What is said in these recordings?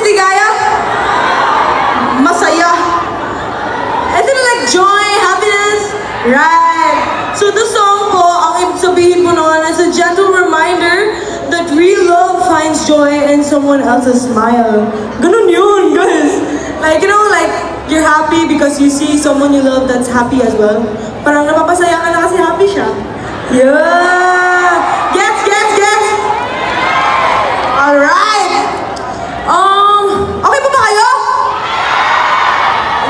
Ligaya? Masaya. Ito na like joy, happiness. Right. So the song po, ang ibig sabihin po noon is a gentle reminder that real love finds joy in someone else's smile. Ganun yun, guys. Like, you know, like, you're happy because you see someone you love that's happy as well. Parang napapasaya ka na kasi happy siya. Yeah! Gets! Alright! Okay pa ba kayo?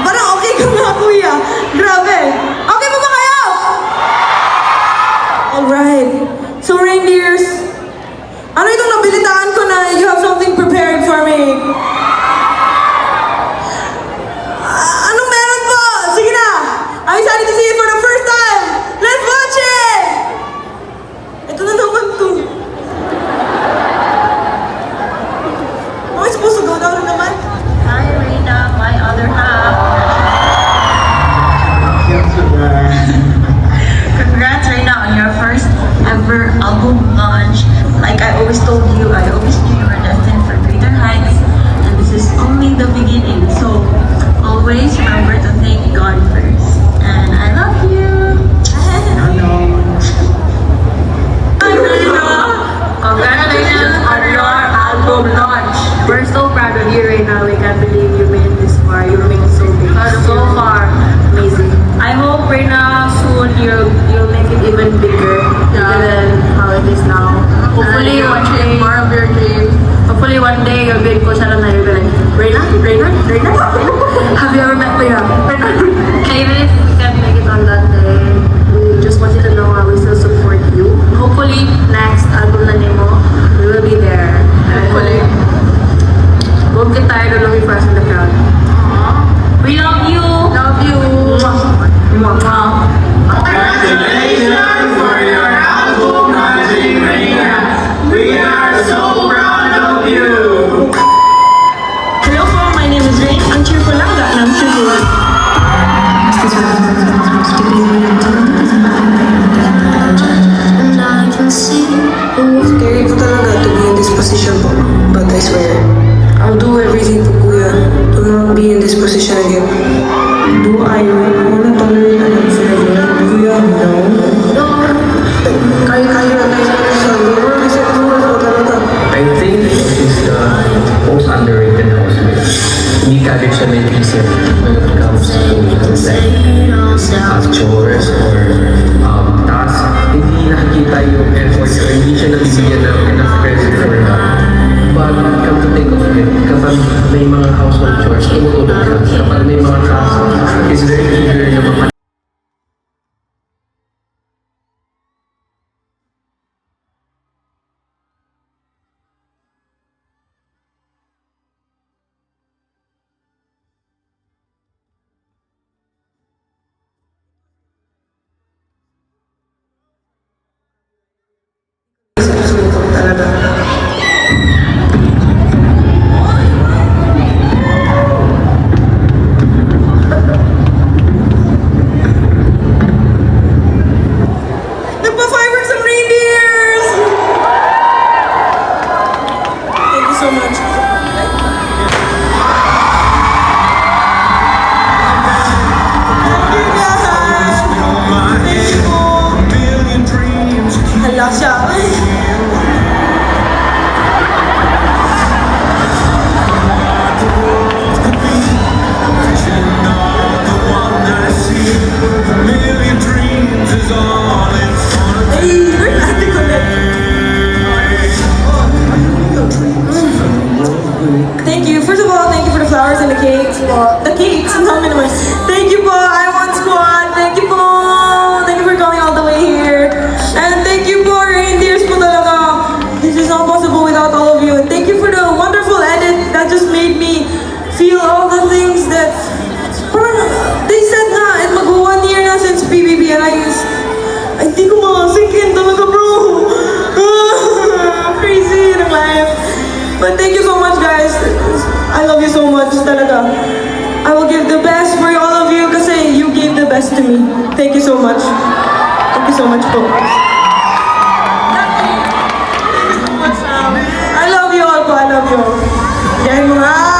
Parang okay ka nga, kuya. Grabe. Okay pa ba kayo? Alright. So, reindeers, ano itong nabilitaan ko na you have something prepared for me? Anong meron po? Sige na! I'm excited to see it for the first time! Let's watch it! Ito na naman to. Am I supposed to go down naman? Hi, Reina, my other half. Congrats, Reina, on your first ever album launch. Like I always told you, I always knew you were destined for greater heights, and this is only the beginning. So always remember to thank God first. And I love you. Hi, Reina. Congratulations on your album launch. We're so proud of you right now. We can't believe you made it this far. You made it so big. So far. Amazing. I hope right now soon you'll make it even bigger than how it is now. Hopefully one day more of your dreams. Hopefully one day you'll be in Coachella na you'll be like, Reina? Have you ever met Reina? Even if we can't make it on that day, we just want you to know we still support you. Hopefully next album na nimo, we will be there. Hopefully. Won't get tired of looking for us in the crowd. We love you! Love you! Congratulations for your album launching, Reina! We are so proud of you! Hello po, my name is Rain. Ang cheerful lang ng Cebu. Scary po talaga to be in this position po. But I swear, I'll do everything po, kuya, to not be in this position again. Do I wanna tolerate an unfair kuya? No. Kaya na tayo sa isang. Kasi tulad po talaga. I think this is the most underrated housemate. Hindi ka rin siya naisip when it comes to like chores or tasks. Hindi nakikita yung effort or hindi siya nabibigyan ng enough credit for that. But come to think of it, kapag may mga household chores, tumutulog ka. Kapag may mga tasks, is very eager na mga Nagpa-fireworks ang reindeers! Thank you so much. Hala siya. Ay, we're not the Kolette. Thank you. First of all, thank you for the flowers and the cakes. The cakes, ang dami naman. Thank you po, I Want Squad. Thank you po. Thank you for coming all the way here. And thank you po, reindeers po talaga. This is not possible without all of you. And thank you for the wonderful edit that just made me feel all the things that parang they said na, and mag-1 year na since PBB, and ay, hindi ko makasikin talaga, bro. Crazy ng life. But thank you so much, guys. I love you so much, talaga. I will give the best for all of you kasi you gave the best to me. Thank you so much. Thank you so much po. I love you all po. I love you all. Yan mga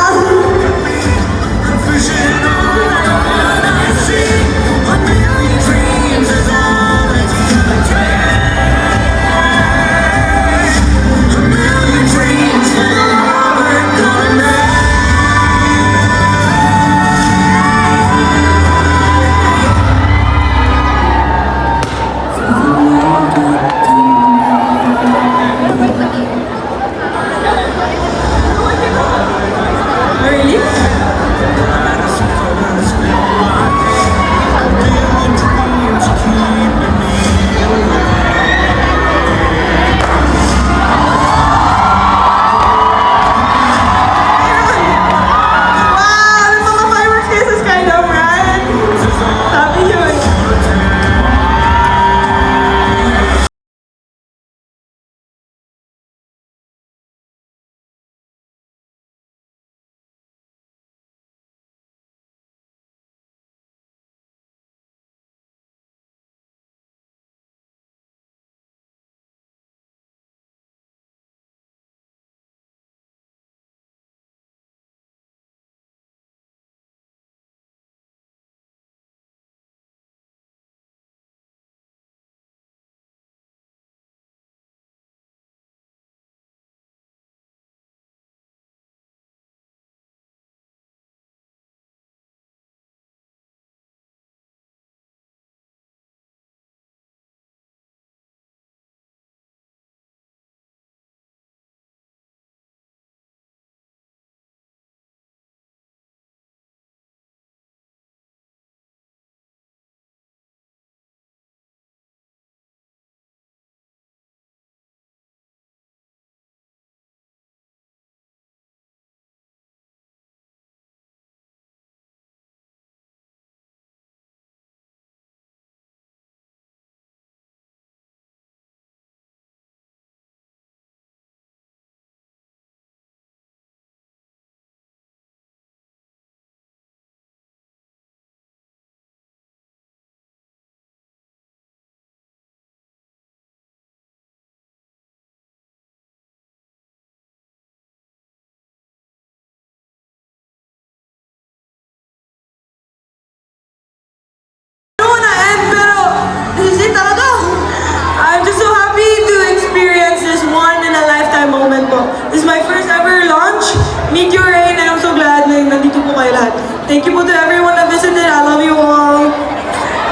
This is my first ever launch, Meteor Rain, and I'm so glad na nandito po kayo lahat. Thank you po to everyone that visited. I love you all.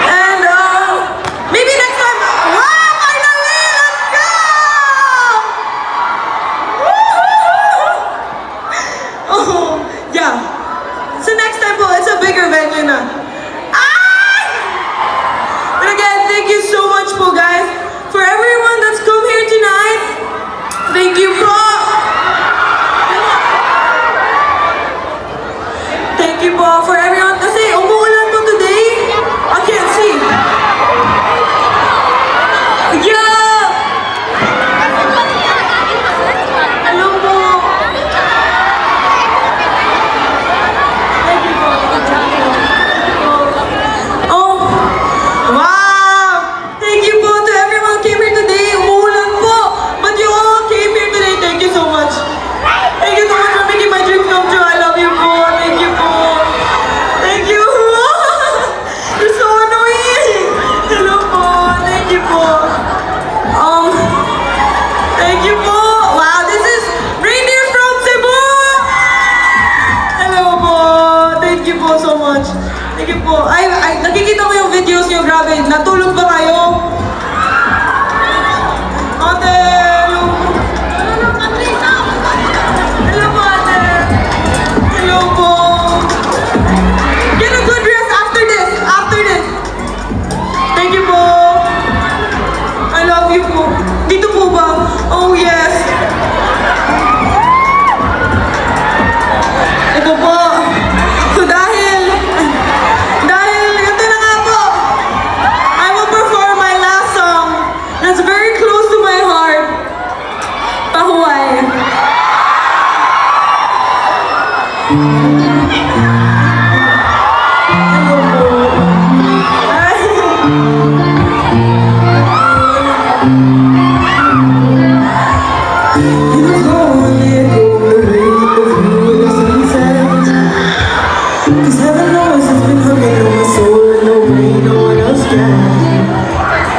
And maybe next time, wow, finally, let's go! Woo-hoo-hoo! Oh, yeah. So next time po, it's a bigger venue na. Ah! But again, thank you so much po, guys, for everyone that's come here tonight. Thank you po. Thank you po for everyone. Kasi umuulan po today. I can't see. Yeah! Hello po. Thank you po. Oh, wow! Thank you po to everyone who came here today. Umuulan po. But you all came here today. Thank you so much. Thank you so much for making my dreams come true. I love you po. Thank you po. Thank you. You're so annoying. Hello po. Thank you po. Thank you po. Wow, this is Reindeer from Cebu. Hello po. Thank you po so much. Thank you po. Ay, nakikita ko yung videos niyo. Grabe. Natulog ba kayo? Ate, hello po. Hello po, ate. Hello po. Get a good rest after this. After this. Thank you po. I love you po. Dito po ba? Oh, yes. Ito po. So dahil ito na nga po, I will perform my last song that's very close to my heart. Pahuway.